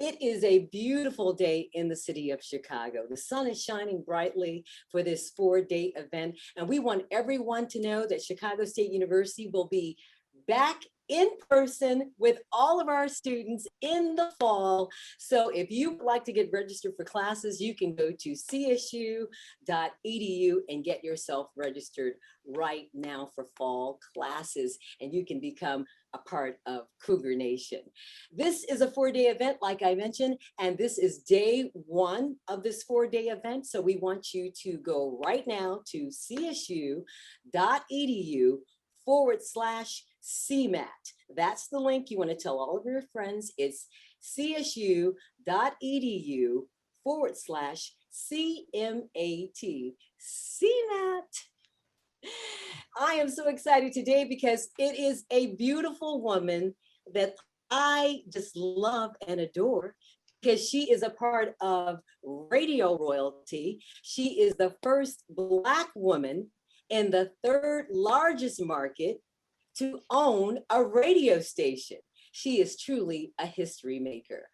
It is a beautiful day in the city of Chicago. The sun is shining brightly for this 4-day event, and we want everyone to know that Chicago State University will be back in person with all of our students in the fall. So if you would like to get registered for classes, you can go to csu.edu and get yourself registered right now for fall classes, and you can become a part of Cougar Nation. This is a 4-day event, like I mentioned, and this is day one of this 4-day event. So we want you to go right now to csu.edu/CMAT. That's the link. You want to tell all of your friends. It's csu.edu/CMAT. CMAT. I am so excited today because it is a beautiful woman that I just love and adore because she is a part of radio royalty. She is the first Black woman in the third largest market to own a radio station. She is truly a history maker.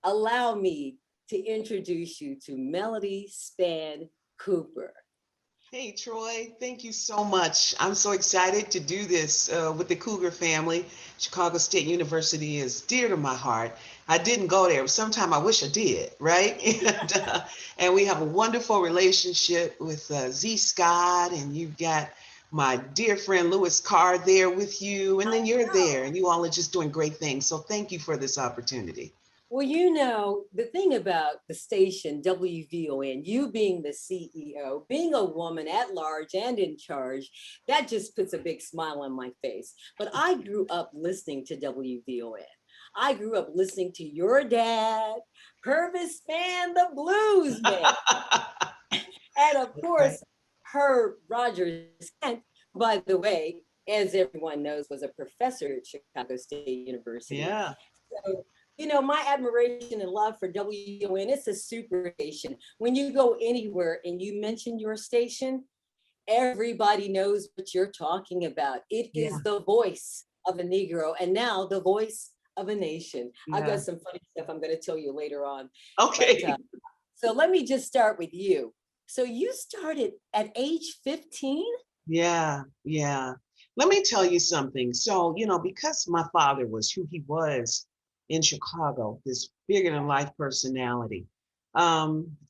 Allow me to introduce you to Melody Spann Cooper. Hey, Troi, thank you so much. I'm so excited to do this with the Cougar family. Chicago State University is dear to my heart. I didn't go there. Sometime I wish I did, right? And we have a wonderful relationship with Z Scott, and you've got my dear friend Lewis Carr there with you, and then you're there, and you all are just doing great things. So thank you for this opportunity. Well, the thing about the station WVON, you being the CEO, being a woman at large and in charge, that just puts a big smile on my face. But I grew up listening to WVON. I grew up listening to your dad, Purvis Spann, the blues man. And of Right. course, Herb Rogers Kent, who, by the way, as everyone knows, was a professor at Chicago State University. Yeah. So, my admiration and love for WON, it's a super station. When you go anywhere and you mention your station, everybody knows what you're talking about. It Yeah. is the voice of a Negro and now the voice of a nation. I've Yeah. got some funny stuff I'm going to tell you later on. But Okay. so let me just start with you. So you started at age 15? Yeah, yeah. Let me tell you something. So, because my father was who he was in Chicago, this bigger than life personality,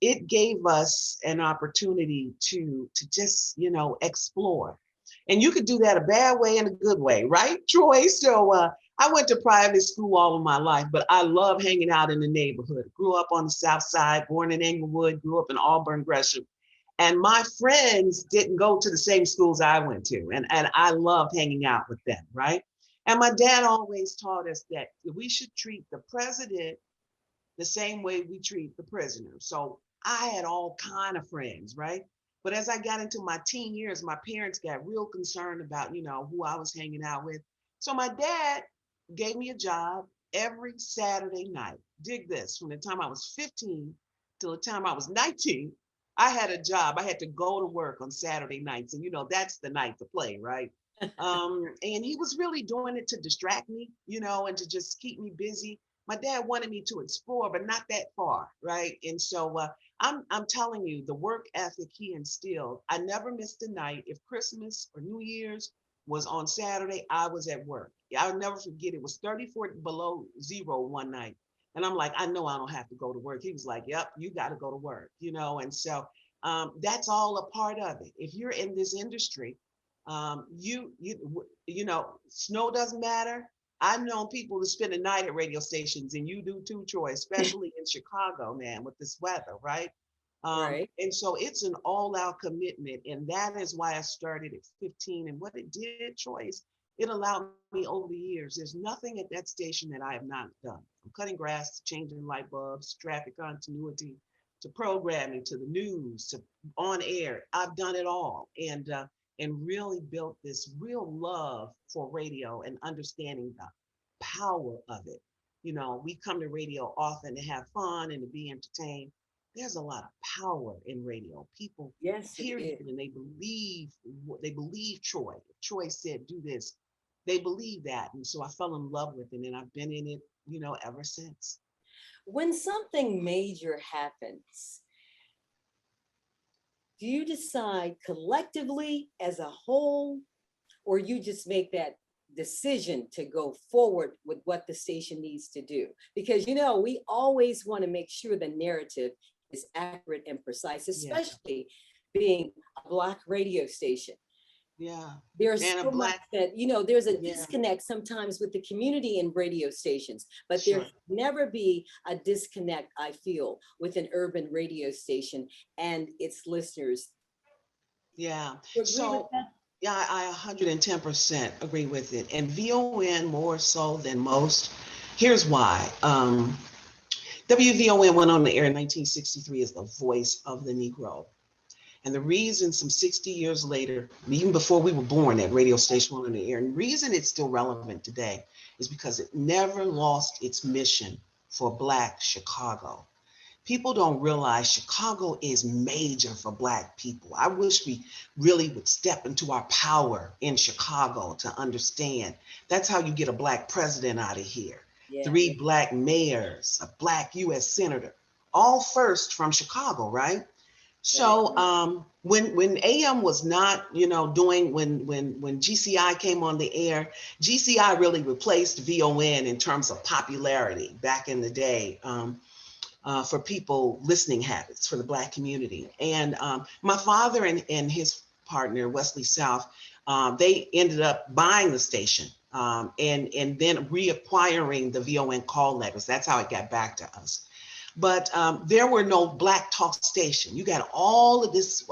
it gave us an opportunity to just, explore. And you could do that a bad way and a good way, right, Troy? So I went to private school all of my life, but I love hanging out in the neighborhood. Grew up on the South Side, born in Englewood, grew up in Auburn, Gresham. And my friends didn't go to the same schools I went to. And I loved hanging out with them, right? And my dad always taught us that we should treat the president the same way we treat the prisoner. So I had all kind of friends, right? But as I got into my teen years, my parents got real concerned about, who I was hanging out with. So my dad gave me a job every Saturday night. Dig this, from the time I was 15 till the time I was 19, I had a job. I had to go to work on Saturday nights. And, that's the night to play, right? And he was really doing it to distract me, and to just keep me busy. My dad wanted me to explore, but not that far, right? And so I'm telling you, the work ethic he instilled. I never missed a night. If Christmas or New Year's was on Saturday, I was at work. I'll never forget. It was 34 below zero one night, and I'm like, I know I don't have to go to work. He was like, Yep, you got to go to work, And so that's all a part of it. If you're in this industry, snow doesn't matter. I've known people to spend a night at radio stations, and you do too, Troy, especially in Chicago, man, with this weather, right? Right. And so it's an all-out commitment, and that is why I started at 15. And what it did, Troy, is it allowed me over the years. There's nothing at that station that I have not done. From cutting grass, to changing light bulbs, traffic continuity, to programming, to the news, to on air. I've done it all, and really built this real love for radio and understanding the power of it. We come to radio often to have fun and to be entertained. There's a lot of power in radio. People Yes, it hear you is. and they believe Troy. If Troy said do this, they believe that. And so I fell in love with it, and I've been in it, ever since. When something major happens, do you decide collectively as a whole, or you just make that decision to go forward with what the station needs to do? Because, we always want to make sure the narrative is accurate and precise, Yeah, especially being a Black radio station. yeah. There's And a so much Black, that, there's a yeah, disconnect sometimes with the community and radio stations, but there sure. should never be a disconnect, I feel, with an urban radio station and its listeners. Yeah. You agree with So, that? yeah, I 110% agree with it. And VON more so than most. Here's why. WVON went on the air in 1963 as the voice of the Negro. And the reason some 60 years later, even before we were born, that radio station went on the air, and the reason it's still relevant today is because it never lost its mission for Black Chicago. People don't realize Chicago is major for Black people. I wish we really would step into our power in Chicago to understand. That's how you get a Black president out of here. Yeah, 3 Black mayors, a Black US senator, all first from Chicago, right? right. So when AM was not, doing when GCI came on the air, GCI really replaced VON in terms of popularity back in the day. For people listening habits for the Black community. And my father and his partner, Wesley South, they ended up buying the station and then reacquiring the VON call letters. That's how it got back to us. But there were no Black talk station. You got all these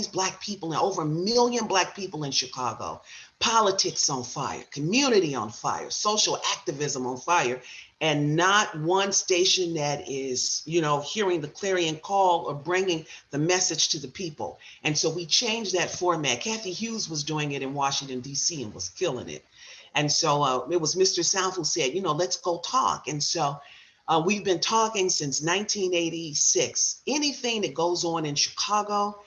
Black people, and over 1 million Black people in Chicago. Politics on fire, community on fire, social activism on fire, and not one station that is, hearing the clarion call or bringing the message to the people. And so we changed that format. Kathy Hughes was doing it in Washington, D.C. and was killing it. And so it was Mr. South who said, let's go talk. And so we've been talking since 1986. Anything that goes on in Chicago,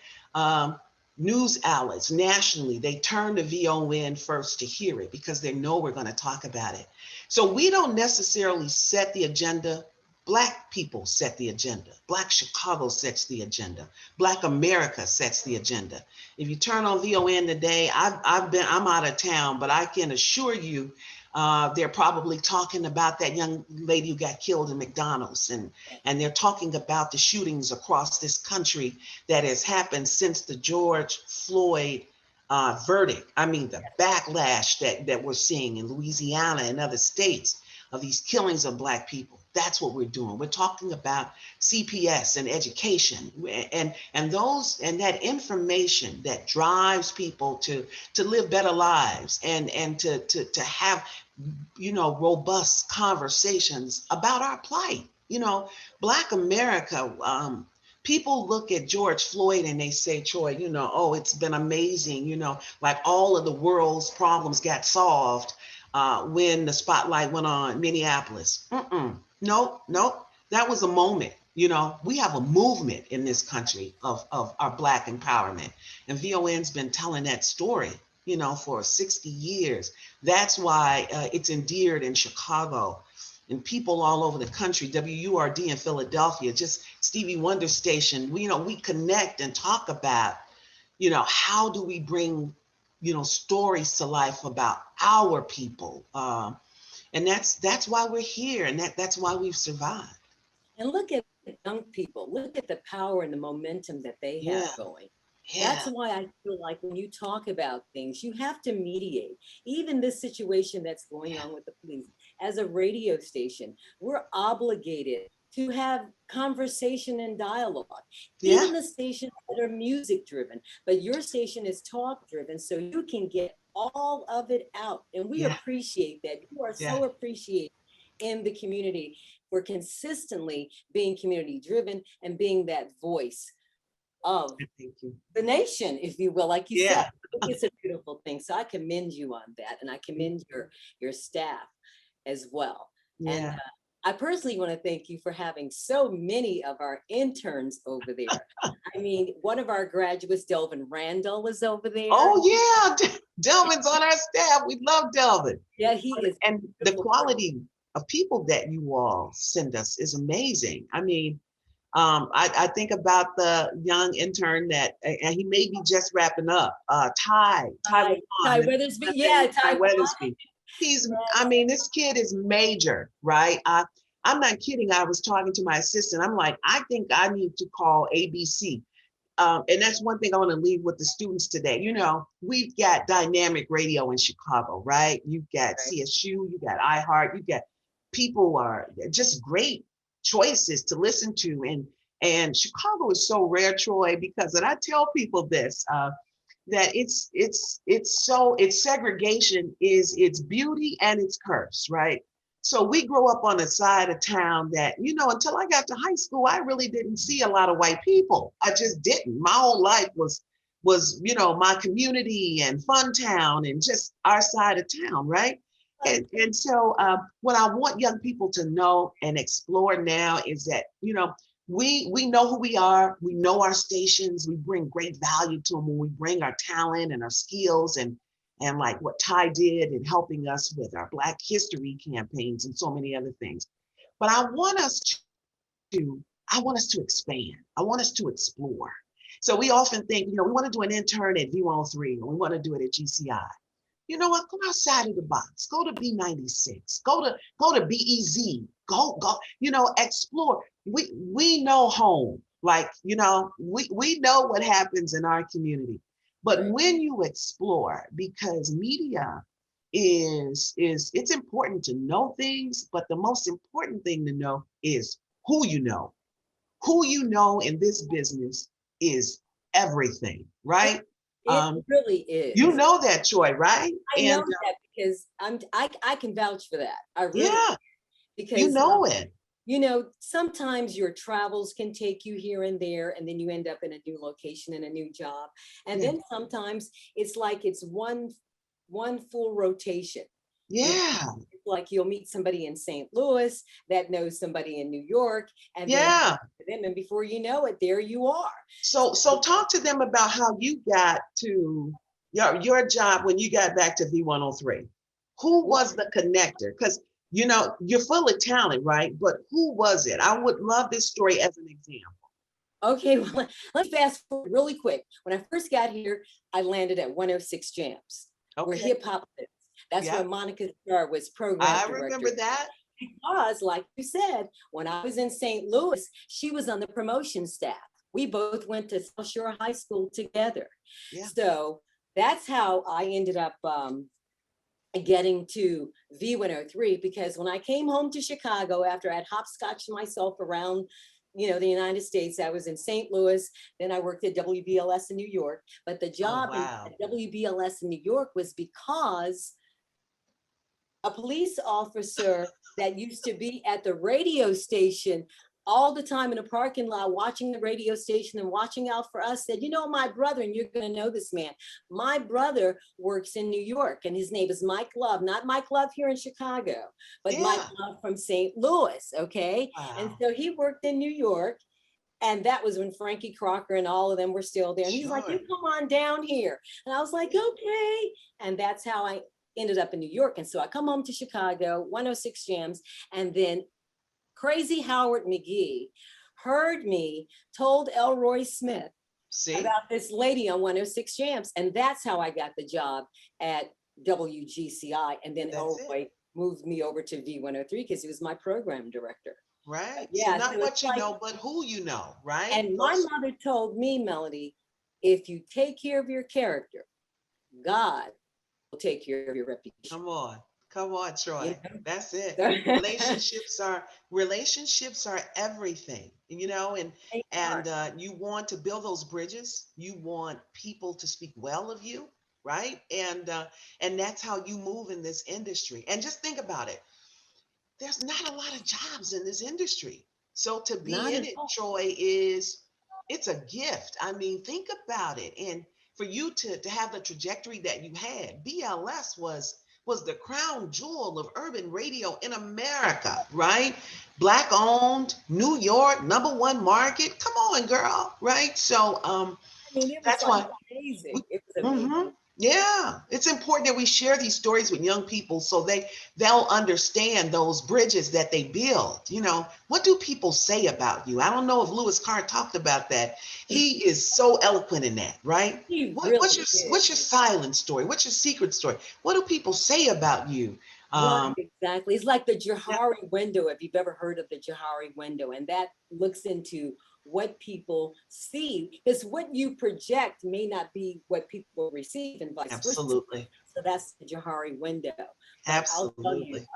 news outlets nationally, they turn to VON first to hear it because they know we're going to talk about it. So we don't necessarily set the agenda. Black people set the agenda. Black Chicago sets the agenda. Black America sets the agenda. If you turn on VON today, I'm out of town, but I can assure you they're probably talking about that young lady who got killed in McDonald's, and they're talking about the shootings across this country that has happened since the George Floyd verdict. I mean, the backlash that we're seeing in Louisiana and other states of these killings of Black people. That's what we're doing. We're talking about CPS and education and that information that drives people to live better lives and to have robust conversations about our plight. Black America, people look at George Floyd and they say, Troi, oh, it's been amazing, like all of the world's problems got solved when the spotlight went on Minneapolis. Nope. That was a moment. We have a movement in this country of our Black empowerment. And VON's been telling that story, for 60 years. That's why it's endeared in Chicago and people all over the country. WURD in Philadelphia, just Stevie Wonder station. We connect and talk about, how do we bring, stories to life about our people. And that's why we're here, and that's why we've survived. And look at young people, look at the power and the momentum that they have Yeah, going. That's yeah, why I feel like when you talk about things, you have to mediate. Even this situation that's going yeah, on with the police, as a radio station, we're obligated to have conversation and dialogue. yeah, Even the stations that are music driven, but your station is talk driven, so you can get all of it out. And we yeah, appreciate that. You are yeah. so appreciated in the community for consistently being community driven and being that voice of Thank you. the nation, if you will, like you said. Yeah, I think it's a beautiful thing. So I commend you on that, and I commend your staff as well. And yeah. I personally want to thank you for having so many of our interns over there. I mean, one of our graduates, Delvin Randall, is over there. Oh yeah, Delvin's on our staff. We love Delvin. Yeah, he is a And the beautiful person. quality of people that you all send us is amazing. I mean, I think about the young intern that, and he may be just wrapping up, Ty Ty Wan, Witherspoon. Yeah, Ty Ty. Weathersby. He's, I mean, this kid is major, right? I'm not kidding. I was talking to my assistant. I'm like, I think I need to call ABC. And that's one thing I want to leave with the students today. You know, we've got dynamic radio in Chicago, right? You've got Right. CSU, you got iHeart, you got people are just great choices to listen to. And Chicago is so rare, Troi, because, and I tell people this, that it's segregation is its beauty and its curse, right? So we grow up on a side of town that, you know, until I got to high school, I really didn't see a lot of white people. I just didn't. My whole life was, you know, my community and fun town and just our side of town, right? And so what I want young people to know and explore now is that, you know, we know who we are, we know our stations, we bring great value to them when we bring our talent and our skills and like what Ty did in helping us with our Black History campaigns and so many other things. But to, I want us to expand. I want us to explore. So we often think, you know, we want to do an intern at V103 or we want to do it at GCI. You know what? Go outside of the box. Go to B96. Go to BEZ. Go, you know, explore. We know home. Like, you know, we know what happens in our community. But Right. when you explore, because media is it's important to know things, but the most important thing to know is who you know. Who you know in this business is everything, It, right? it really You is. know that, Joy, right? I And know that because I can vouch for that. I really, yeah, you because know it. you know, sometimes your travels can take you here and there, and then you end up in a new location and a new job. And Yeah, then sometimes it's like it's one full rotation. You know, yeah, it's like you'll meet somebody in St. Louis that knows somebody in New York, and then yeah. them, and before you know it, there you are. So talk to them about how you got to your job when you got back to V103. Who was the connector? Because you know you're full of talent, right? But who was it? I would love this story as an example. Okay, well, let's fast forward really quick. When I first got here, I landed at 106 Jams, where Okay. hip hop lives. That's where Yeah, Monica Starr was program I remember director. that. Because, like you said, when I was in St. Louis, she was on the promotion staff. We both went to South Shore High School together. Yeah, So that's how I ended up getting to V103, because when I came home to Chicago after I'd hopscotched myself around, you know, the United States, I was in St. Louis, then I worked at WBLS in New York. But the oh job wow. at WBLS in New York was because a police officer that used to be at the radio station all the time in the parking lot watching the radio station and watching out for us said, you know, my brother, and you're going to know this man, my brother works in New York and his name is Mike Love, not Mike Love here in Chicago, but Mike Yeah, Love from St. Louis. Okay. And wow. so he worked in New York, and that was when Frankie Crocker and all of them were still there. And he's like, you Sure. come on down here. And I was like, Yeah. okay. And that's how I ended up in New York. And so I come home to Chicago, 106 Jams, and then Crazy Howard McGee heard me, told Elroy Smith See, about this lady on 106 Jams. And that's how I got the job at WGCI. And then that's it. Elroy moved me over to V103 because he was my program director. Right. So Yeah, not so it's what you like, know, but who you know, right? and my Those, mother told me, Melody, if you take care of your character, God will take care of your reputation. come on. Come on, You Troy. That's it. know? Relationships are everything, you know, They and are. you want to build those bridges. You want people to speak well of you, right? And that's how you move in this industry. And just think about it. There's not a lot of jobs in this industry. So to be Not in at it, all. Troy, it's a gift. I mean, think about it. And for you to have the trajectory that you had, BLS was the crown jewel of urban radio in America, right? Black owned, New York, #1 market. Come on, girl, right? So I mean, it was that's like why we, amazing. It was mhm. amazing. Yeah, it's important that we share these stories with young people so they'll understand those bridges that they build. You know, what do people say about you? I don't know if Lewis Carr talked about that. He is so eloquent in that, right? He What's really what's is. your silent story? What's your secret story? What do people say about you? Right, Um, exactly. It's like the yeah, Johari window, if you've ever heard of the Johari window, and that looks into what people see, because what you project may not be what people receive and vice versa. absolutely, So that's the Johari window. But I'll tell you, absolutely.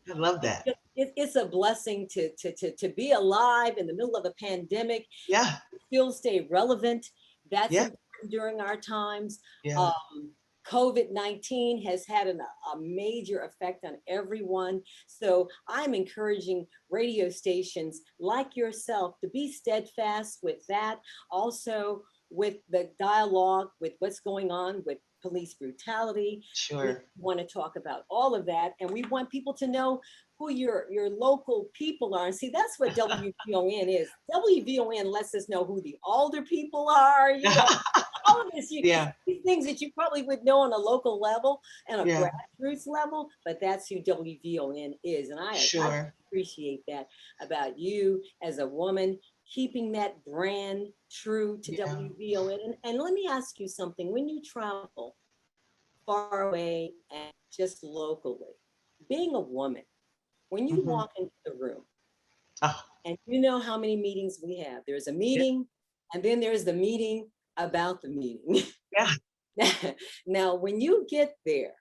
I love that. it's a blessing to be alive in the middle of a pandemic, Yeah, still stay relevant. That's yeah, important during our times. yeah, Um, COVID-19 has had a major effect on everyone. So I'm encouraging radio stations like yourself to be steadfast with that. Also, with the dialogue with what's going on with police brutality. We sure. want to talk about all of that. And we want people to know who your local people are. And see, that's what WVON is. WVON lets us know who the older people are, all of this, Yeah, these things that you probably would know on a local level and a yeah, grassroots level, but that's who WVON is. And I sure. appreciate that about you as a woman, keeping that brand true to Yeah. WVON. And let me ask you something. When you travel far away and just locally, being a woman, when you Hmm. walk into the room, Oh, and you know how many meetings we have, there's a yeah, meeting, and then there's the meeting about the meeting. yeah. Now, when you get there,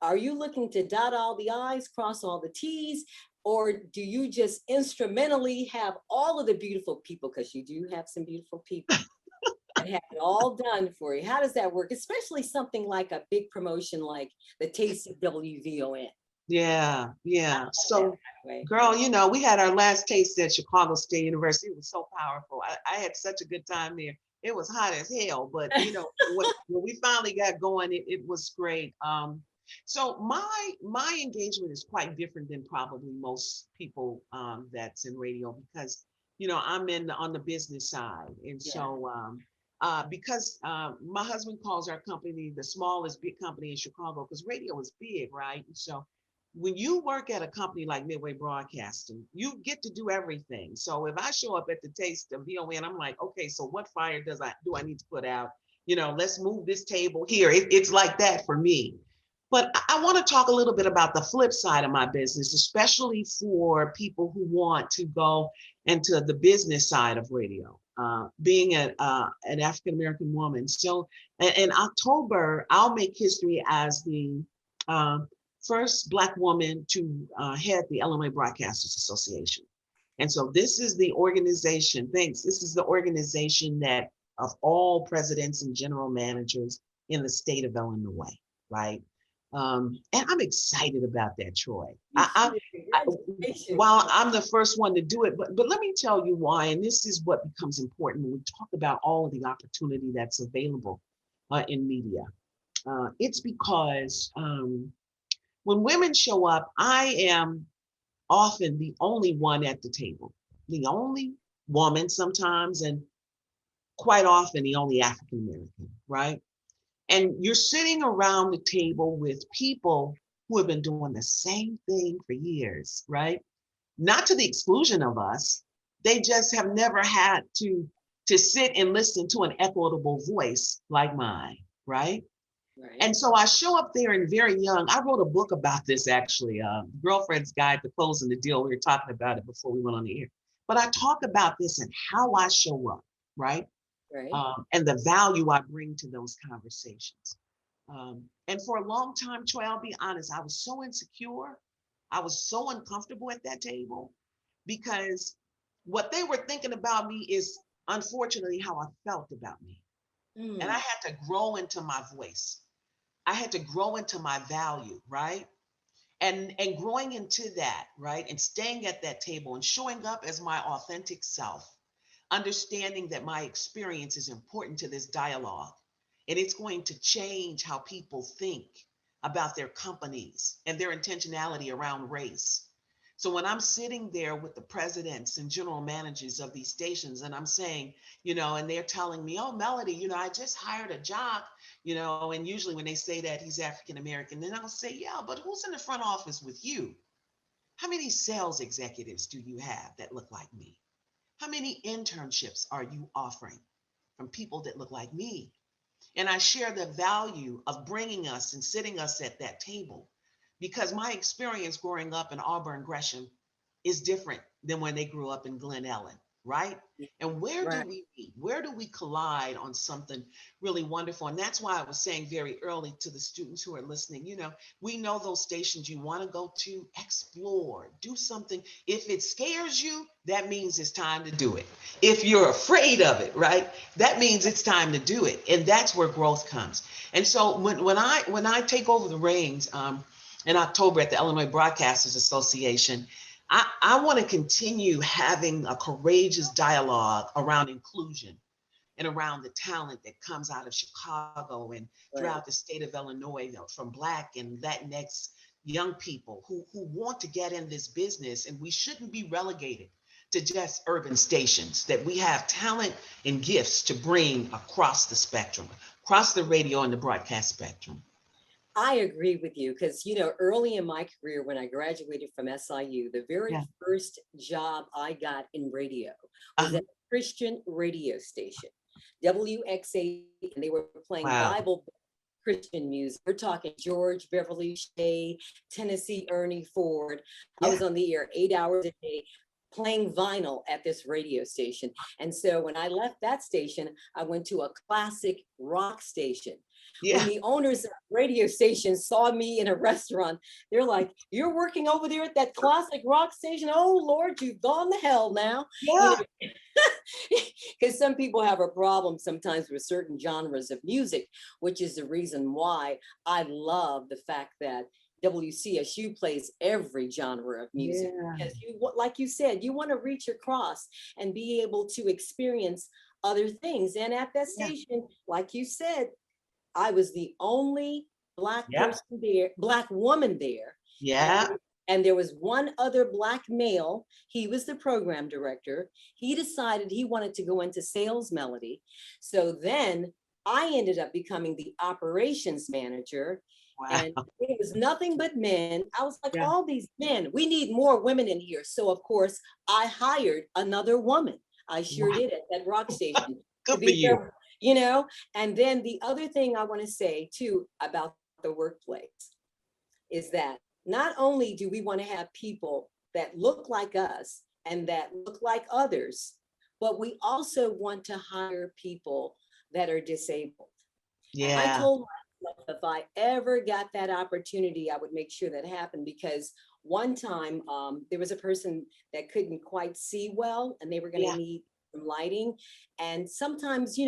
are you looking to dot all the I's, cross all the T's, or do you just instrumentally have all of the beautiful people, because you do have some beautiful people, and have it all done for you? How does that work? Especially something like a big promotion like the Taste of WVON. Yeah, yeah. That So, way. girl, we had our last taste at Chicago State University. It was so powerful. I had such a good time there. It was hot as hell, but when we finally got going, it was great. So my engagement is quite different than probably most people that's in radio because I'm on the business side, and Yeah. so because my husband calls our company the smallest big company in Chicago because radio is big, right? And so when you work at a company like Midway Broadcasting, you get to do everything. So if I show up at the Taste of VON, I'm like, okay, so what fire do I need to put out? Let's move this table here. It's like that for me. But I want to talk a little bit about the flip side of my business, especially for people who want to go into the business side of radio. Being an African American woman, so in October I'll make history as the uh, first Black woman to head the Illinois Broadcasters Association. And so this is the organization, thanks, this is the organization that of all presidents and general managers in the state of Illinois, right? And I'm excited about that, Troi. You should. Congratulations. While I'm the first one to do it, but let me tell you why, and this is what becomes important when we talk about all of the opportunity that's available in media. It's because when women show up, I am often the only one at the table, the only woman sometimes, and quite often the only African American, right? And you're sitting around the table with people who have been doing the same thing for years, right? Not to the exclusion of us. They just have never had to sit and listen to an equitable voice like mine, right? Right. And so I show up there and very young. I wrote a book about this actually, Girlfriend's Guide to Closing the Deal. We were talking about it before we went on the air. But I talk about this and how I show up, right? Right. And the value I bring to those conversations. And for a long time, Troy, I'll be honest, I was so insecure. I was so uncomfortable at that table because what they were thinking about me is unfortunately how I felt about me. And I Mm. had to grow into my voice. I had to grow into my value, right? And growing into that, right? And staying at that table and showing up as my authentic self, understanding that my experience is important to this dialogue and it's going to change how people think about their companies and their intentionality around race. So when I'm sitting there with the presidents and general managers of these stations and I'm saying, and they're telling me, oh, Melody, I just hired a jock, and usually when they say that he's African American, then I'll say, yeah, but who's in the front office with you? How many sales executives do you have that look like me? How many internships are you offering from people that look like me? And I share the value of bringing us and sitting us at that table because my experience growing up in Auburn Gresham is different than when they grew up in Glen Ellen, right? And where do Right. we meet? Where do we collide on something really wonderful? And that's why I was saying very early to the students who are listening, we know those stations you want to go to, explore, do something. If it scares you, that means it's time to do it. If you're afraid of it, right? That means it's time to do it. And that's where growth comes. And so when I take over the reins in October at the Illinois Broadcasters Association, I want to continue having a courageous dialogue around inclusion and around the talent that comes out of Chicago and Right. throughout the state of Illinois, from Black and Latinx young people who want to get in this business. And we shouldn't be relegated to just urban stations, that we have talent and gifts to bring across the spectrum, across the radio and the broadcast spectrum. I agree with you because, early in my career, when I graduated from SIU, the very Yeah. first job I got in radio was Uh-huh. at a Christian radio station, WXA, and they were playing Wow. Bible Christian music. We're talking George Beverly Shea, Tennessee Ernie Ford. I Yeah. was on the air 8 hours a day playing vinyl at this radio station. And so when I left that station, I went to a classic rock station. When Yeah. the owners of the radio station saw me in a restaurant, they're like, "You're working over there at that classic rock station? Oh Lord, you've gone to hell now." You Yeah. know, because some people have a problem sometimes with certain genres of music, which is the reason why I love the fact that WCSU plays every genre of music. Yeah. Because like you said, you want to reach across and be able to experience other things. And at that Yeah. station, like you said, I was the only Black Yep. person there, Black woman there. And, Yeah. and there was one other Black male. He was the program director. He decided he wanted to go into sales, Melody. So then I ended up becoming the operations manager. And Wow. it was nothing but men. I was like, Yeah. all these men, we need more women in here. So, of course, I hired another woman. I sure Wow. did at that rock station to Good for be you. there, you know. And then the other thing I want to say too about the workplace is that not only do we want to have people that look like us and that look like others, but we also want to hire people that are disabled. And I Yeah. told myself if I ever got that opportunity, I would make sure that happened because one time there was a person that couldn't quite see well and they were going to Yeah. need some lighting. And sometimes,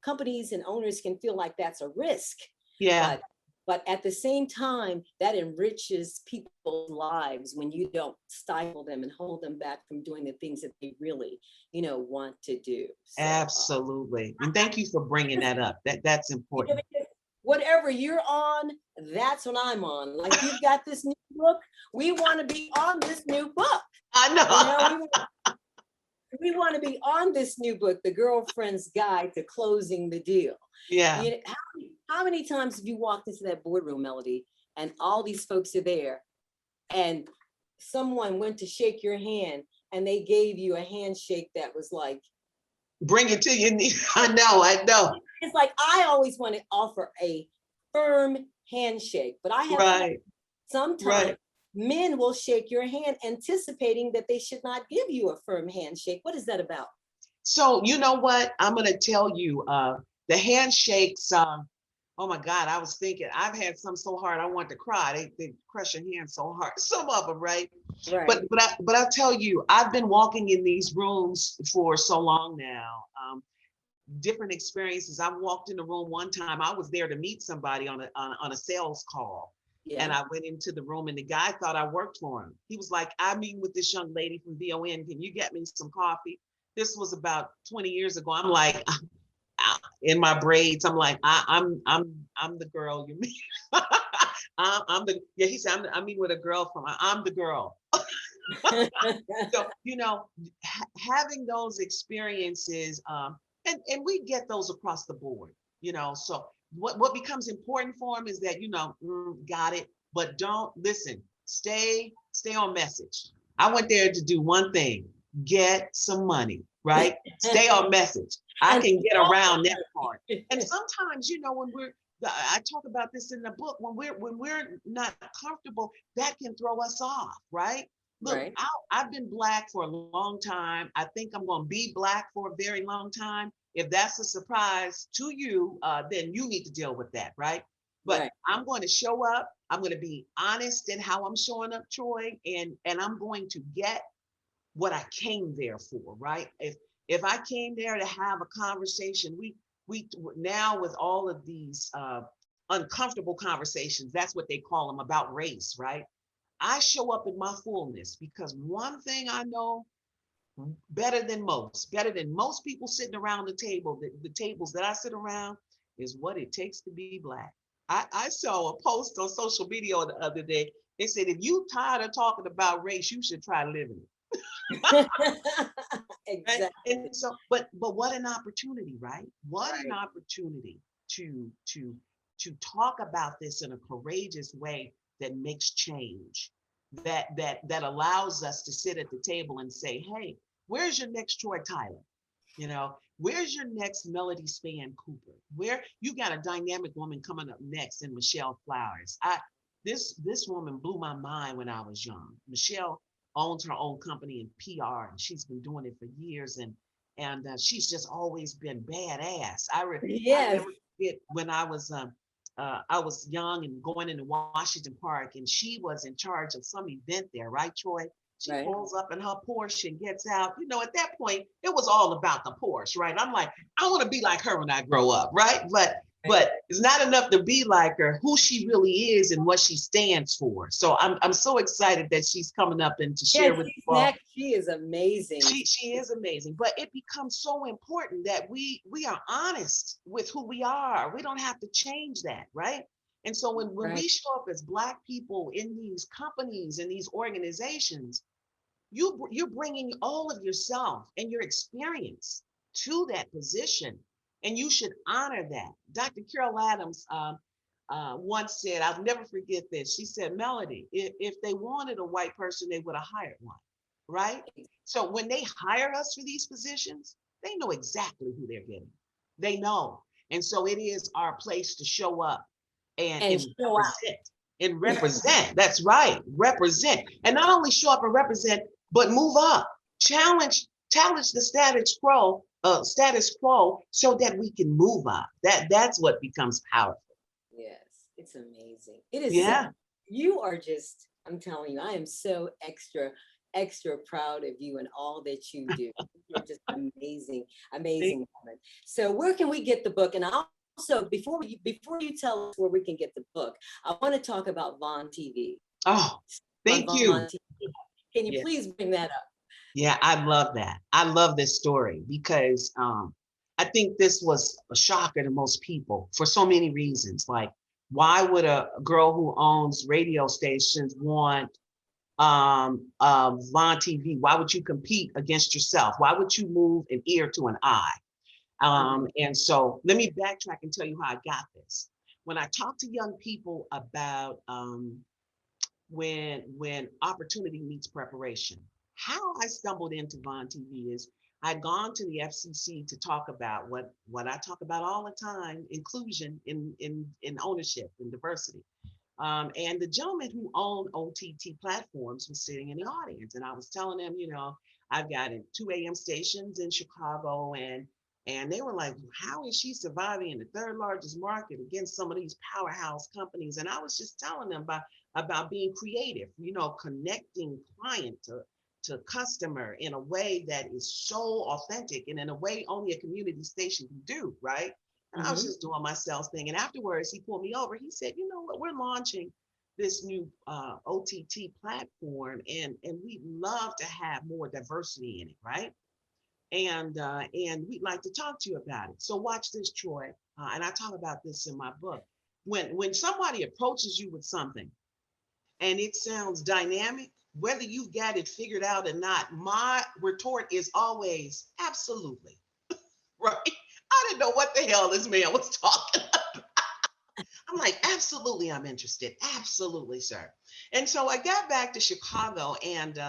companies and owners can feel like that's a risk, Yeah. but at the same time, that enriches people's lives when you don't stifle them and hold them back from doing the things that they really, want to do. So, Absolutely. And thank you for bringing that up. That's important. because whatever you're on, that's what I'm on. Like you've got this new book, we want to be on this new book. I You know, know. we want to be on this new book, The Girlfriend's Guide to Closing the Deal. Yeah. How many times have you walked into that boardroom, Melody, and all these folks are there, and someone went to shake your hand and they gave you a handshake that was like, Bring it to your knee. I know. I know. it's like I always want to offer a firm handshake, but I have found Right. sometimes Right. men will shake your hand anticipating that they should not give you a firm handshake. What is that about? So you know what? I'm gonna tell you, the handshakes, oh my God, I was thinking, I've had some so hard I want to cry. They crush your hand so hard. Some of them, right? Right. But I'll tell you, I've been walking in these rooms for so long now. Different experiences. I walked in the room one time. I was there to meet somebody on a sales call. And Yeah. I went into the room and the guy thought I worked for him. He was like, "I'm meeting with this young lady from VON. Can you get me some coffee?" This was about 20 years ago. I'm like, in my braids. I'm like, I'm the girl you meet. I'm the, yeah. He said, I'm meeting with a girl I'm the girl. So, having those experiences, and we get those across the board, so what becomes important for them is that, got it, but don't listen, stay on message. I went there to do one thing, get some money, right? Stay on message. I And can get around that part. And sometimes, when I talk about this in the book, when we're not comfortable, that can throw us off, right? Look, right, I've been Black for a long time. I think I'm going to be Black for a very long time. If that's a surprise to you, then you need to deal with that, right? But right, I'm going to show up. I'm going to be honest in how I'm showing up, Troy, and I'm going to get what I came there for, right? If I came there to have a conversation, we now with all of these uncomfortable conversations, that's what they call them, about race, right? I show up in my fullness because one thing I know better than most people sitting around the table, the tables that I sit around, is what it takes to be Black. I saw a post on social media the other day. They said, if you tired of talking about race, you should try living it. Right? exactly, And so, but what an opportunity, right? What an right, opportunity to talk about this in a courageous way that makes change, that allows us to sit at the table and say, hey, where's your next Troy Tyler? Where's your next Melody Spann Cooper? Where you got a dynamic woman coming up next in Michelle Flowers. This woman blew my mind when I was young. Michelle owns her own company in PR, and she's been doing it for years, and she's just always been badass. I yes, never forget when I was young and going into Washington Park, and she was in charge of some event there, right, Troy? She right. pulls up in her Porsche and gets out. At that point, it was all about the Porsche, right? I'm like, I want to be like her when I grow up, right? But Right. but it's not enough to be like her, who she really is and what she stands for. So I'm so excited that she's coming up and to Yeah, share with she's you all. next. She is amazing. She is amazing, but it becomes so important that we are honest with who we are. We don't have to change that, right? And so when Right. we show up as Black people in these companies and these organizations, you're bringing all of yourself and your experience to that position, and you should honor that. Dr. Carol Adams once said, I'll never forget this. She said, Melody, if they wanted a white person, they would have hired one, right? So when they hire us for these positions, they know exactly who they're getting. They know. And so it is our place to show up and, And and show out. represent. And represent. That's right. Represent. And not only show up and represent, but move up. Challenge the status quo so that we can move up. That's what becomes powerful. Yes, it's amazing. It is so, Yeah. you are just, I'm telling you, I am so extra proud of you and all that you do. You're just amazing, amazing woman. So where can we get the book? And also, before you tell us where we can get the book, I want to talk about Vaughn TV. Oh, On thank you. Vaughn TV. Can you Yeah. please bring that up? Yeah, I love that. I love this story because I think this was a shocker to most people for so many reasons. Like, why would a girl who owns radio stations want Vaughn TV? Why would you compete against yourself? Why would you move an ear to an eye? And so let me backtrack and tell you how I got this. When I talk to young people about when opportunity meets preparation, how I stumbled into Vaughn TV is I'd gone to the FCC to talk about what I talk about all the time: inclusion in ownership and diversity. And the gentleman who owned OTT platforms was sitting in the audience, and I was telling him, I've got 2 a.m. stations in Chicago, and they were like, how is she surviving in the third largest market against some of these powerhouse companies? And I was just telling them about being creative, connecting client to customer in a way that is so authentic and in a way only a community station can do, right? And I was just doing my sales thing. And afterwards, he pulled me over. He said, you know what, we're launching this new OTT platform, and we'd love to have more diversity in it, right? And we'd like to talk to you about it. So watch this, Troy. And I talk about this in my book. When somebody approaches you with something and it sounds dynamic, whether you've got it figured out or not, my retort is always absolutely. Right? I didn't know what the hell this man was talking. I'm like, absolutely, I'm interested. Absolutely, sir. And so I got back to Chicago, and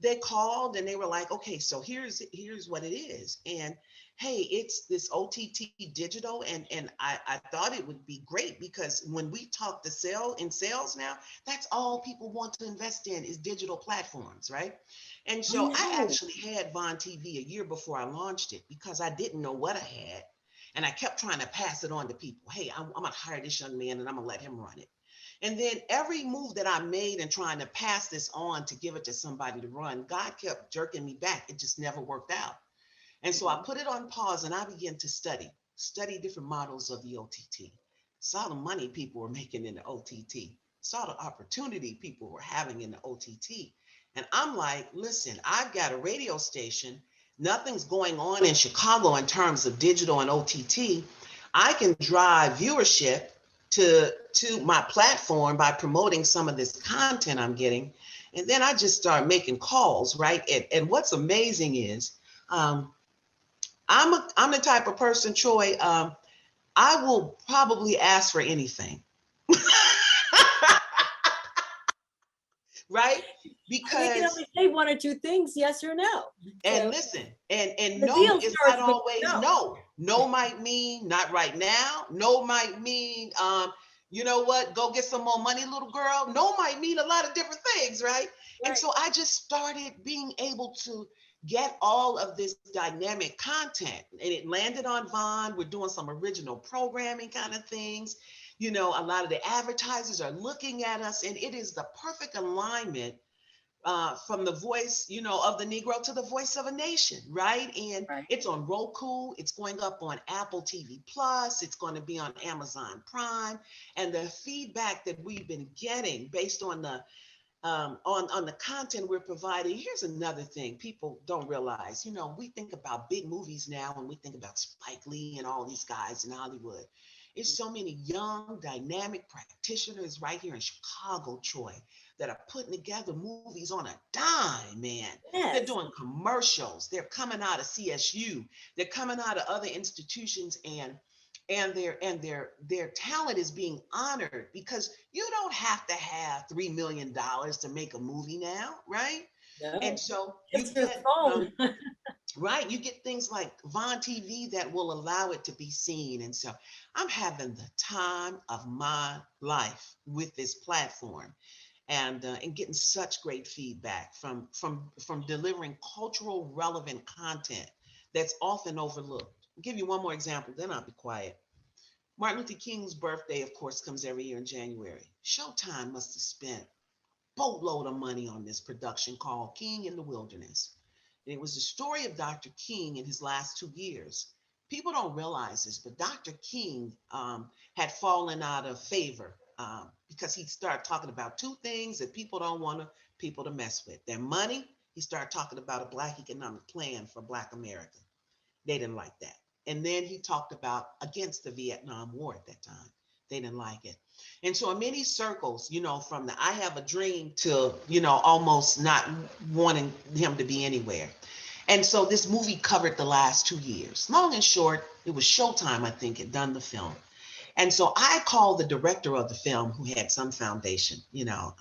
they called and they were like, okay, so here's what it is. And hey, it's this OTT digital, and I thought it would be great because when we talk to sales now, that's all people want to invest in is digital platforms, right? And I so I know. actually had Von TV a year before I launched it because I didn't know what I had. And I kept trying to pass it on to people. Hey, I'm going to hire this young man and I'm going to let him run it. And then every move that I made and trying to pass this on to give it to somebody to run, God kept jerking me back. It just never worked out. And so I Mhm. put it on pause and I began to study different models of the OTT. Saw the money people were making in the OTT, saw the opportunity people were having in the OTT. And I'm like, listen, I've got a radio station. Nothing's going on in Chicago in terms of digital and OTT. I can drive viewership to my platform by promoting some of this content I'm getting. And then I just start making calls, right? And what's amazing is um, I'm the type of person, Troy. I will probably ask for anything, right? And you can Because only say one or two things, yes or no. and So listen, and the no deal is not starts with always no. no. No might mean not right now. No might mean you know what? Go get some more money, little girl. No might mean a lot of different things, right? And Right. so I just started being able to get all of this dynamic content, and it landed on Vaughn. We're doing some original programming kind of things. You know, a lot of the advertisers are looking at us, and it is the perfect alignment from the voice, you know, of the Negro to the voice of a nation, right? And Right. it's on Roku, it's going up on Apple TV Plus, it's going to be on Amazon Prime, and the feedback that we've been getting based on the on the content we're providing. Here's another thing people don't realize. You know, we think about big movies now when we think about Spike Lee and all these guys in Hollywood. It's so many young, dynamic practitioners right here in Chicago, Troy, that are putting together movies on a dime, man. They're Yes. doing commercials. They're coming out of CSU. They're coming out of other institutions, and their talent is being honored because you don't have to have $3 million to make a movie now, right? And No. so you Just your get phone. right, you get things like Vaughn TV that will allow it to be seen. And so I'm having the time of my life with this platform, and getting such great feedback from delivering cultural relevant content that's often overlooked. I'll give you one more example, then I'll be quiet. Martin Luther King's birthday, of course, comes every year in January. Showtime must have spent a boatload of money on this production called King in the Wilderness. And it was the story of Dr. King in his last 2 years. People don't realize this, but Dr. King had fallen out of favor because he started talking about two things that people don't want people to mess with: their money. He started talking about a Black economic plan for Black America. They didn't like that. And then he talked about against the Vietnam War at that time. They didn't like it. And so in many circles, you know, from the I have a dream to, you know, almost not wanting him to be anywhere. And so this movie covered the last 2 years. Long and short, it was Showtime, I think, had done the film. And so I called the director of the film who had some foundation, you know,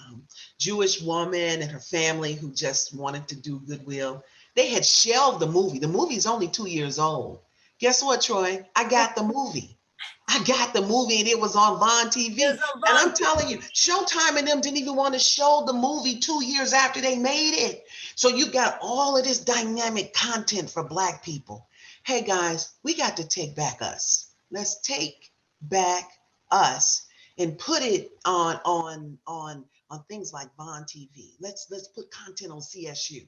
Jewish woman and her family who just wanted to do goodwill. They had shelved the movie. The movie's only 2 years old. Guess what, Troy? I got the movie. I got the movie and it was on Vaughn There's TV. a And bond. I'm telling you, Showtime and them didn't even want to show the movie 2 years after they made it. So you got all of this dynamic content for Black people. Hey guys, we got to take back us. Let's take back us and put it on things like Vaughn TV. Let's put content on CSU.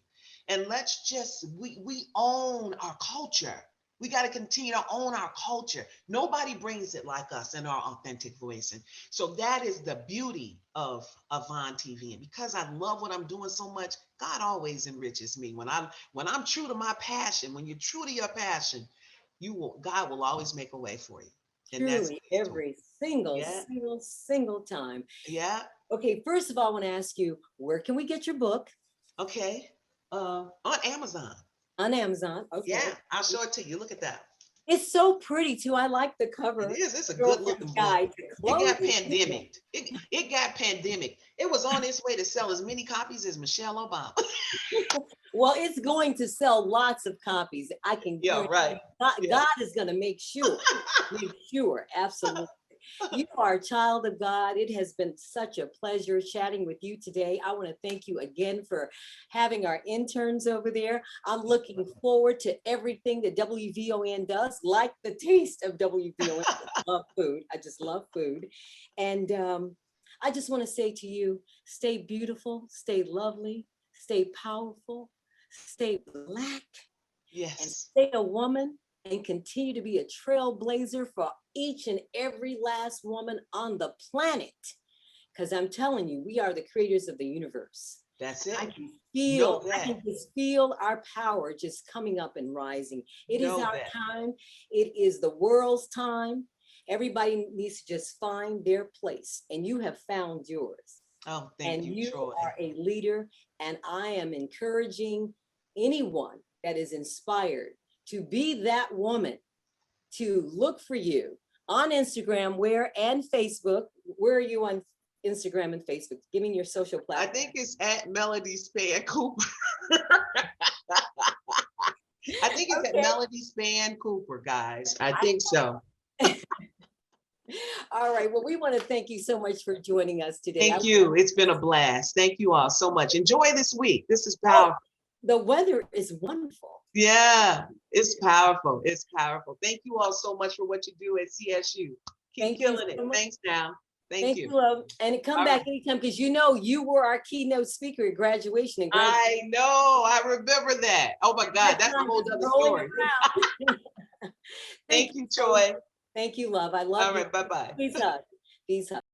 And let's just we own our culture. We got to continue to own our culture. Nobody brings it like us in our authentic voice. And so that is the beauty of Vaughn TV. And because I love what I'm doing so much, God always enriches me. When I'm true to my passion, when you're true to your passion, God will always make a way for you. And that's Truly, the story. every single, Yeah. single, single time. Yeah. Okay, first of all, I want to ask you, where can we get your book? Okay. On Amazon. On Amazon. Yeah, Okay. I'll show it to you. Look at that. It's so pretty too. I like the It cover. is. It's a good Girlfriend's looking book. Guide to It got Clothing. pandemic. It got pandemic. It was on its way to sell as many copies as Michelle Obama. Well, it's going to sell lots of copies. I can Yeah, guarantee right. God, Yeah. God is going to make sure, absolutely. You are a child of God. It has been such a pleasure chatting with you today. I want to thank you again for having our interns over there. I'm looking forward to everything that WVON does, like the taste of WVON. I love food. I just love food. And I just want to say to you, stay beautiful, stay lovely, stay powerful, stay Black, and Yes. stay a woman, and continue to be a trailblazer for each and every last woman on the planet. Because I'm telling you, we are the creators of the universe. That's I it. can Know I that. can just feel our power just coming up and rising. It is Know our that. time. It is the world's time. Everybody needs to just find their place, and you have found yours. Oh, thank And you, you Troy. are a leader, and I am encouraging anyone that is inspired to be that woman, to look for you on Instagram, and Facebook. Where are you on Instagram and Facebook? Give me your social I platform. think it's at Melody Spann Cooper. I think it's at Okay. Melody Spann Cooper, guys. I think so. All right. Well, we want to thank you so much for joining us today. Thank you. It's been a blast. Thank you all so much. Enjoy this week. This is powerful. The weather is wonderful. Yeah, it's powerful. It's powerful. Thank you all so much for what you do at CSU. Keep Thank you killing it. so much. Thanks now. Thank Thank you. you, love. And come All back right. anytime, because you know you were our keynote speaker at graduation. And I know. I remember that. Oh my God, that's a whole other story. Thank Thank you you, so much. Troy. Thank you, love. I love All you. right, bye-bye. Peace out. Peace out.